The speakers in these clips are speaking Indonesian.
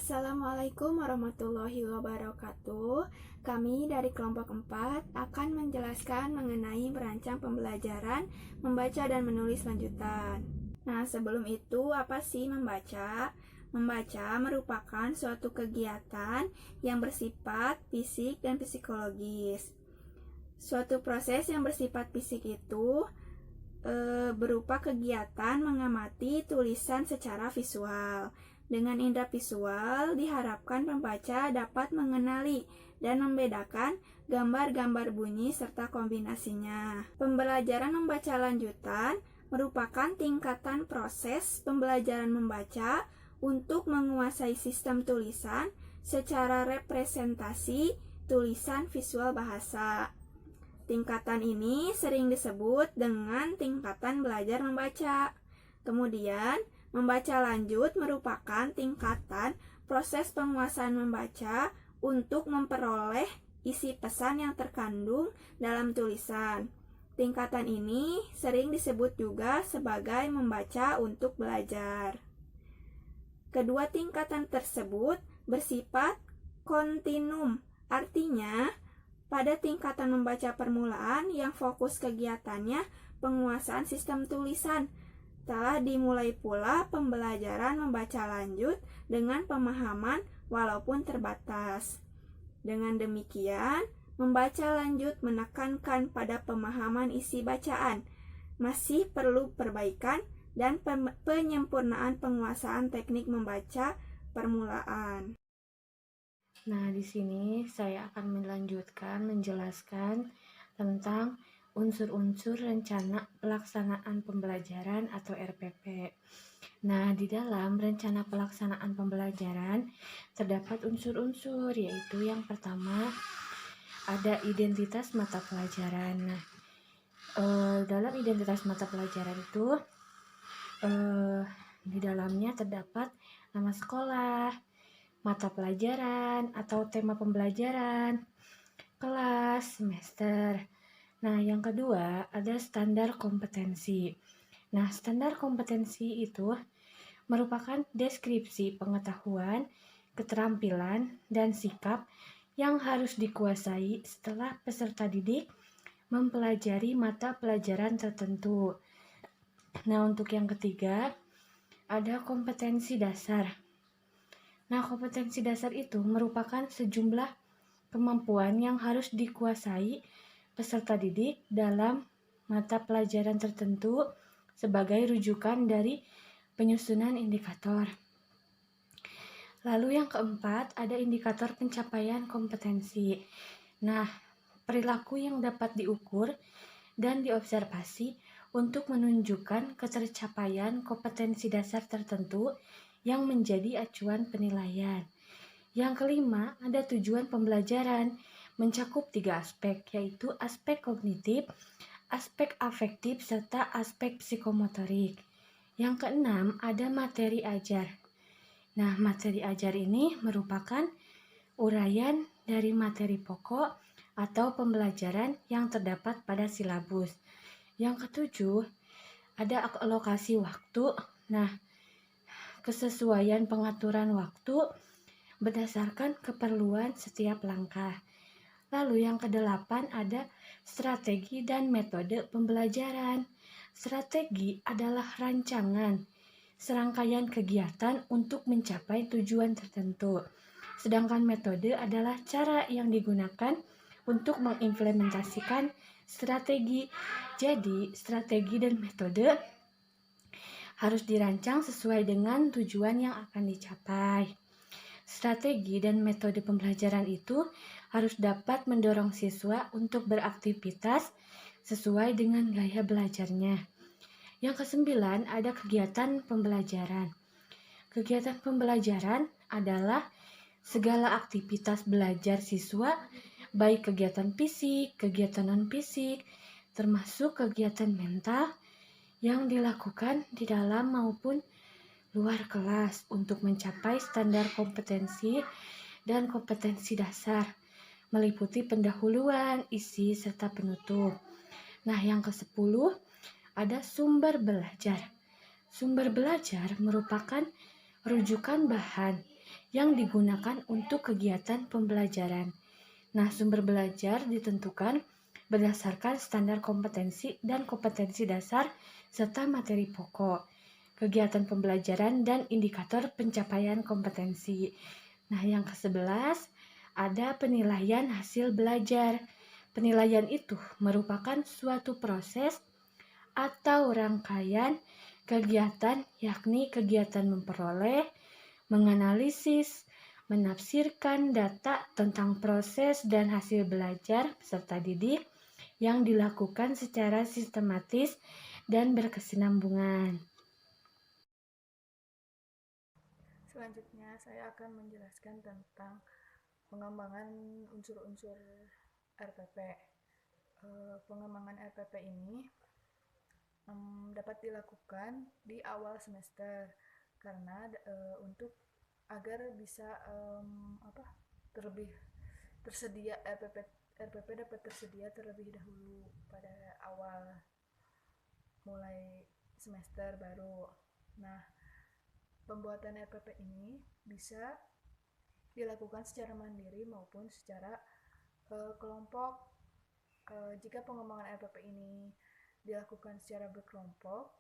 Assalamualaikum warahmatullahi wabarakatuh. Kami dari kelompok 4 akan menjelaskan mengenai merancang pembelajaran membaca dan menulis lanjutan. Nah, sebelum itu apa sih membaca? Membaca merupakan suatu kegiatan yang bersifat fisik dan psikologis. Suatu proses yang bersifat fisik itu berupa kegiatan mengamati tulisan secara visual. Dengan indera visual, diharapkan pembaca dapat mengenali dan membedakan gambar-gambar bunyi serta kombinasinya. Pembelajaran membaca lanjutan merupakan tingkatan proses pembelajaran membaca untuk menguasai sistem tulisan secara representasi tulisan visual bahasa. Tingkatan ini sering disebut dengan tingkatan belajar membaca. Kemudian, membaca lanjut merupakan tingkatan proses penguasaan membaca untuk memperoleh isi pesan yang terkandung dalam tulisan. Tingkatan ini sering disebut juga sebagai membaca untuk belajar. Kedua tingkatan tersebut bersifat kontinum, artinya pada tingkatan membaca permulaan yang fokus kegiatannya penguasaan sistem tulisan, telah dimulai pula pembelajaran membaca lanjut dengan pemahaman walaupun terbatas. Dengan demikian, membaca lanjut menekankan pada pemahaman isi bacaan, masih perlu perbaikan dan penyempurnaan penguasaan teknik membaca permulaan. Nah, di sini saya akan menjelaskan tentang unsur-unsur rencana pelaksanaan pembelajaran atau RPP. Nah, di dalam rencana pelaksanaan pembelajaran terdapat unsur-unsur, yaitu yang pertama ada identitas mata pelajaran. Nah, dalam identitas mata pelajaran itu di dalamnya terdapat nama sekolah, mata pelajaran atau tema pembelajaran, kelas, semester. Nah, yang kedua ada standar kompetensi. Nah, standar kompetensi itu merupakan deskripsi pengetahuan, keterampilan, dan sikap yang harus dikuasai setelah peserta didik mempelajari mata pelajaran tertentu. Nah, untuk yang ketiga ada kompetensi dasar. Nah, kompetensi dasar itu merupakan sejumlah kemampuan yang harus dikuasai peserta didik dalam mata pelajaran tertentu sebagai rujukan dari penyusunan indikator. Lalu yang keempat, ada indikator pencapaian kompetensi. Nah, perilaku yang dapat diukur dan diobservasi untuk menunjukkan ketercapaian kompetensi dasar tertentu yang menjadi acuan penilaian. Yang kelima, ada tujuan pembelajaran, mencakup 3 aspek, yaitu aspek kognitif, aspek afektif, serta aspek psikomotorik. Yang keenam, ada materi ajar. Nah, materi ajar ini merupakan uraian dari materi pokok atau pembelajaran yang terdapat pada silabus. Yang ketujuh, ada alokasi waktu. Nah, kesesuaian pengaturan waktu berdasarkan keperluan setiap langkah. Lalu yang kedelapan ada strategi dan metode pembelajaran. Strategi adalah rancangan, serangkaian kegiatan untuk mencapai tujuan tertentu. Sedangkan metode adalah cara yang digunakan untuk mengimplementasikan strategi. Jadi, strategi dan metode harus dirancang sesuai dengan tujuan yang akan dicapai. Strategi dan metode pembelajaran itu harus dapat mendorong siswa untuk beraktivitas sesuai dengan gaya belajarnya. Yang kesembilan, ada kegiatan pembelajaran. Kegiatan pembelajaran adalah segala aktivitas belajar siswa, baik kegiatan fisik, kegiatan non-fisik, termasuk kegiatan mental yang dilakukan di dalam maupun luar kelas untuk mencapai standar kompetensi dan kompetensi dasar, meliputi pendahuluan, isi, serta penutup. Nah, yang ke-10 ada sumber belajar. Sumber belajar merupakan rujukan bahan yang digunakan untuk kegiatan pembelajaran. Nah, sumber belajar ditentukan berdasarkan standar kompetensi dan kompetensi dasar serta materi pokok, kegiatan pembelajaran dan indikator pencapaian kompetensi. Nah, yang ke-11 ada penilaian hasil belajar. Penilaian itu merupakan suatu proses atau rangkaian kegiatan, yakni kegiatan memperoleh, menganalisis, menafsirkan data tentang proses dan hasil belajar peserta didik yang dilakukan secara sistematis dan berkesinambungan. Selanjutnya, saya akan menjelaskan tentang pengembangan unsur-unsur RPP. Pengembangan RPP ini dapat dilakukan di awal semester karena untuk agar bisa terlebih tersedia RPP dapat tersedia terlebih dahulu pada awal mulai semester baru. Nah, pembuatan RPP ini bisa dilakukan secara mandiri maupun secara kelompok. Jika pengembangan RPP ini dilakukan secara berkelompok,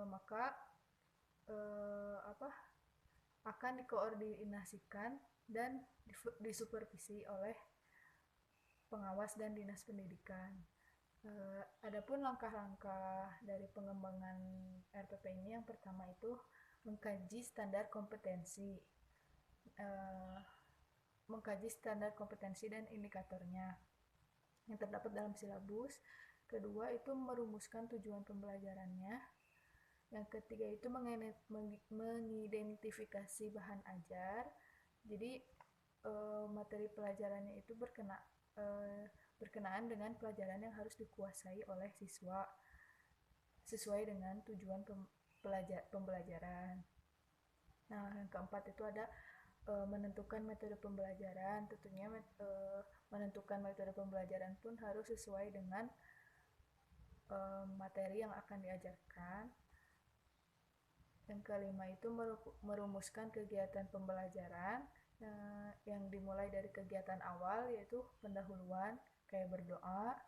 maka akan dikoordinasikan dan disupervisi oleh pengawas dan dinas pendidikan. Adapun langkah-langkah dari pengembangan RPP ini, yang pertama itu mengkaji standar kompetensi, dan indikatornya yang terdapat dalam silabus. Kedua itu merumuskan tujuan pembelajarannya. Yang ketiga itu mengidentifikasi bahan ajar. Jadi materi pelajarannya itu berkenaan dengan pelajaran yang harus dikuasai oleh siswa sesuai dengan tujuan pembelajaran. Nah, yang keempat itu ada menentukan metode pembelajaran. Tentunya menentukan metode pembelajaran pun harus sesuai dengan materi yang akan diajarkan. Yang kelima itu merumuskan kegiatan pembelajaran yang dimulai dari kegiatan awal, yaitu pendahuluan kayak berdoa,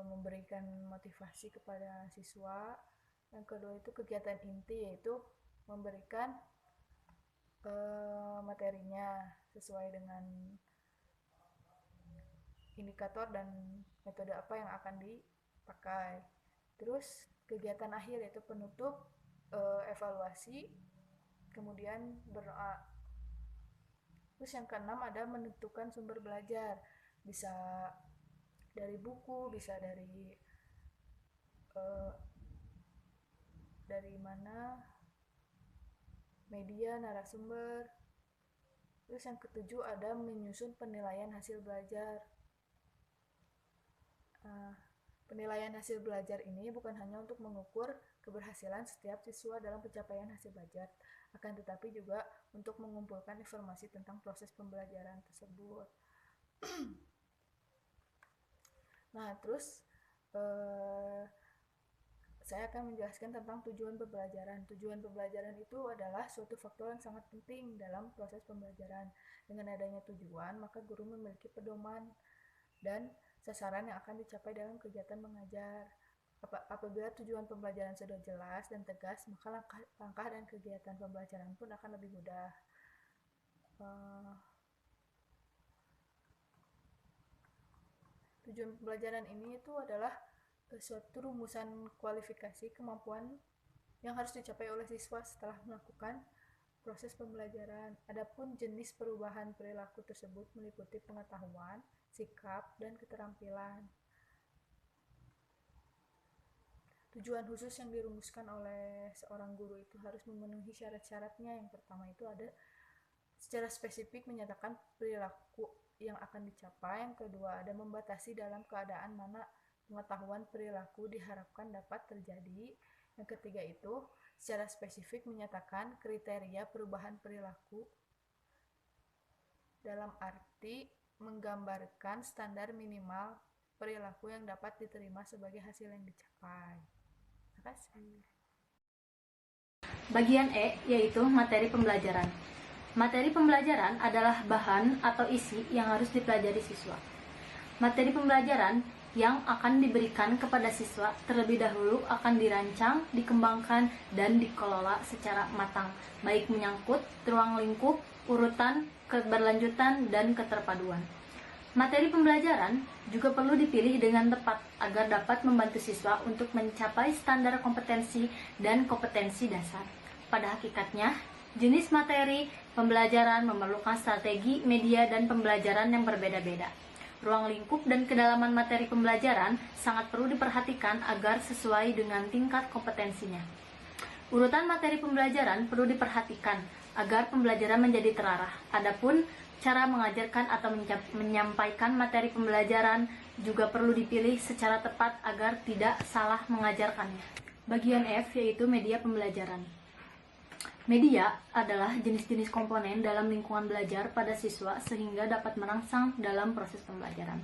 memberikan motivasi kepada siswa. Yang kedua itu kegiatan inti, yaitu memberikan materinya sesuai dengan indikator dan metode apa yang akan dipakai. Terus kegiatan akhir yaitu penutup, evaluasi, kemudian berdoa. Terus yang keenam ada menentukan sumber belajar, bisa dari buku, bisa dari mana media, narasumber. Terus yang ketujuh ada menyusun penilaian hasil belajar. Penilaian hasil belajar ini bukan hanya untuk mengukur keberhasilan setiap siswa dalam pencapaian hasil belajar, akan tetapi juga untuk mengumpulkan informasi tentang proses pembelajaran tersebut. Nah, terus saya akan menjelaskan tentang tujuan pembelajaran. Tujuan pembelajaran itu adalah suatu faktor yang sangat penting dalam proses pembelajaran. Dengan adanya tujuan, maka guru memiliki pedoman dan sasaran yang akan dicapai dalam kegiatan mengajar. Apabila tujuan pembelajaran sudah jelas dan tegas, maka langkah dan kegiatan pembelajaran pun akan lebih mudah. Tujuan pembelajaran ini itu adalah suatu rumusan kualifikasi kemampuan yang harus dicapai oleh siswa setelah melakukan proses pembelajaran. Adapun jenis perubahan perilaku tersebut meliputi pengetahuan, sikap, dan keterampilan. Tujuan khusus yang dirumuskan oleh seorang guru itu harus memenuhi syarat-syaratnya. Yang pertama itu ada secara spesifik menyatakan perilaku yang akan dicapai. Yang kedua ada membatasi dalam keadaan mana pengetahuan perilaku diharapkan dapat terjadi. Yang ketiga itu secara spesifik menyatakan kriteria perubahan perilaku dalam arti menggambarkan standar minimal perilaku yang dapat diterima sebagai hasil yang dicapai. Terima kasih. Bagian E yaitu materi pembelajaran. Materi pembelajaran adalah bahan atau isi yang harus dipelajari siswa. Materi pembelajaran yang akan diberikan kepada siswa terlebih dahulu akan dirancang, dikembangkan, dan dikelola secara matang, baik menyangkut ruang lingkup, urutan, keberlanjutan, dan keterpaduan. Materi pembelajaran juga perlu dipilih dengan tepat agar dapat membantu siswa untuk mencapai standar kompetensi dan kompetensi dasar. Pada hakikatnya, jenis materi pembelajaran memerlukan strategi, media, dan pembelajaran yang berbeda-beda. Ruang lingkup dan kedalaman materi pembelajaran sangat perlu diperhatikan agar sesuai dengan tingkat kompetensinya. Urutan materi pembelajaran perlu diperhatikan agar pembelajaran menjadi terarah. Adapun cara mengajarkan atau menyampaikan materi pembelajaran juga perlu dipilih secara tepat agar tidak salah mengajarkannya. Bagian F yaitu media pembelajaran. Media adalah jenis-jenis komponen dalam lingkungan belajar pada siswa sehingga dapat merangsang dalam proses pembelajaran.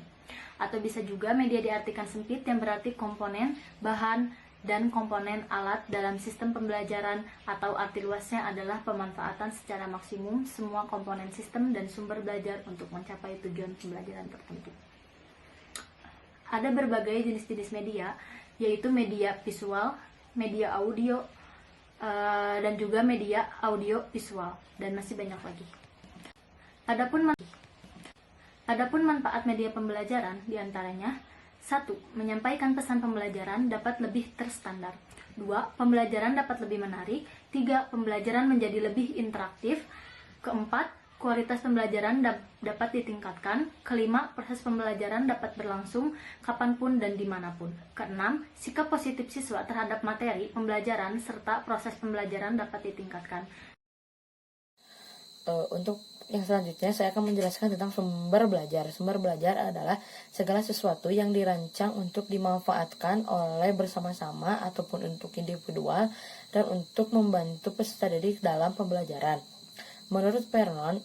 Atau bisa juga media diartikan sempit yang berarti komponen, bahan, dan komponen alat dalam sistem pembelajaran, atau arti luasnya adalah pemanfaatan secara maksimum semua komponen sistem dan sumber belajar untuk mencapai tujuan pembelajaran tertentu. Ada berbagai jenis-jenis media, yaitu media visual, media audio, dan juga media audio visual, dan masih banyak lagi. Adapun manfaat media pembelajaran diantaranya: 1. Menyampaikan pesan pembelajaran dapat lebih terstandar. 2. Pembelajaran dapat lebih menarik. 3. Pembelajaran menjadi lebih interaktif. 4. Kualitas pembelajaran dapat ditingkatkan. 5. Proses pembelajaran dapat berlangsung kapanpun dan dimanapun. 6. Sikap positif siswa terhadap materi pembelajaran serta proses pembelajaran dapat ditingkatkan. Untuk yang selanjutnya saya akan menjelaskan tentang sumber belajar. Sumber belajar adalah segala sesuatu yang dirancang untuk dimanfaatkan oleh bersama-sama ataupun untuk individual dan untuk membantu peserta didik dalam pembelajaran. Menurut Vernon,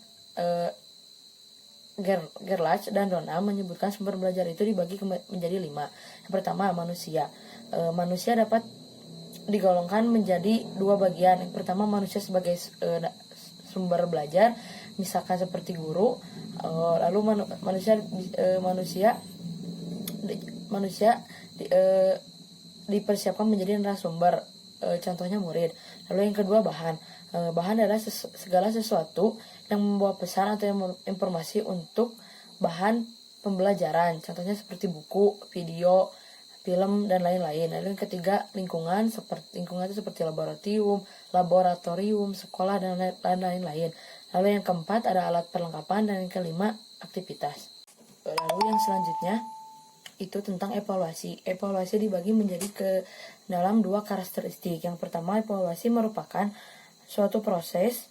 Gerlach dan Donald menyebutkan sumber belajar itu dibagi menjadi 5. Yang pertama, manusia. Manusia dapat digolongkan menjadi 2 bagian. Yang pertama, manusia sebagai sumber belajar, misalkan seperti guru. Lalu manusia dipersiapkan menjadi narasumber, contohnya murid. Lalu yang kedua, bahan. Bahan adalah segala sesuatu yang membawa pesan atau informasi untuk bahan pembelajaran, contohnya seperti buku, video, film, dan lain-lain. Lalu yang ketiga, lingkungan. Lingkungan itu seperti laboratorium, sekolah, dan lain-lain. Lalu yang keempat ada alat perlengkapan, dan yang kelima aktivitas. Lalu yang selanjutnya itu tentang evaluasi. Evaluasi dibagi menjadi ke dalam 2 karakteristik. Yang pertama, evaluasi merupakan suatu proses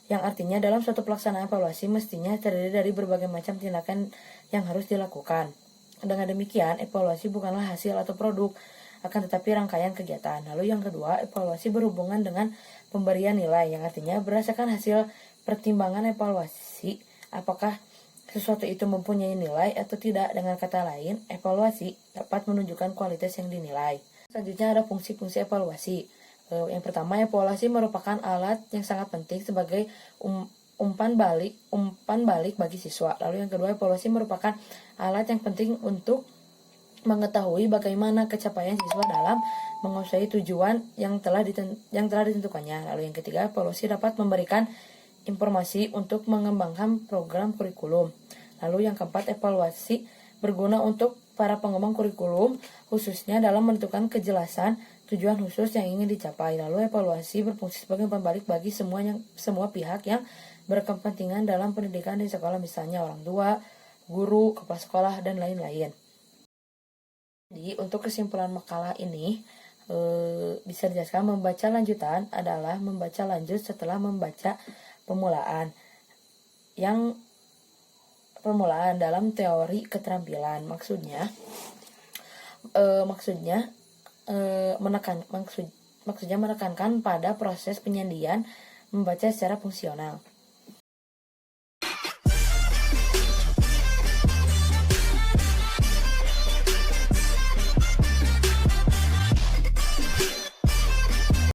yang artinya dalam suatu pelaksanaan evaluasi mestinya terdiri dari berbagai macam tindakan yang harus dilakukan. Dengan demikian, evaluasi bukanlah hasil atau produk, akan tetapi rangkaian kegiatan. Lalu yang kedua, evaluasi berhubungan dengan pemberian nilai, yang artinya berdasarkan hasil pertimbangan evaluasi, apakah sesuatu itu mempunyai nilai atau tidak. Dengan kata lain, evaluasi dapat menunjukkan kualitas yang dinilai. Selanjutnya ada fungsi-fungsi evaluasi. Yang pertama, evaluasi merupakan alat yang sangat penting sebagai umpan balik bagi siswa. Lalu yang kedua, evaluasi merupakan alat yang penting untuk mengetahui bagaimana capaian siswa dalam menguasai tujuan yang telah ditentukannya. Lalu yang ketiga, evaluasi dapat memberikan informasi untuk mengembangkan program kurikulum. Lalu yang keempat, evaluasi berguna untuk para pengembang kurikulum, khususnya dalam menentukan kejelasan tujuan khusus yang ingin dicapai. Lalu evaluasi berfungsi sebagai umpan balik bagi semua pihak yang berkepentingan dalam pendidikan di sekolah, misalnya orang tua, guru, kepala sekolah, dan lain-lain. Jadi untuk kesimpulan makalah ini bisa dijelaskan membaca lanjutan adalah membaca lanjut setelah membaca permulaan. Yang permulaan dalam teori keterampilan maksudnya menekankan pada proses penyandian membaca secara fungsional.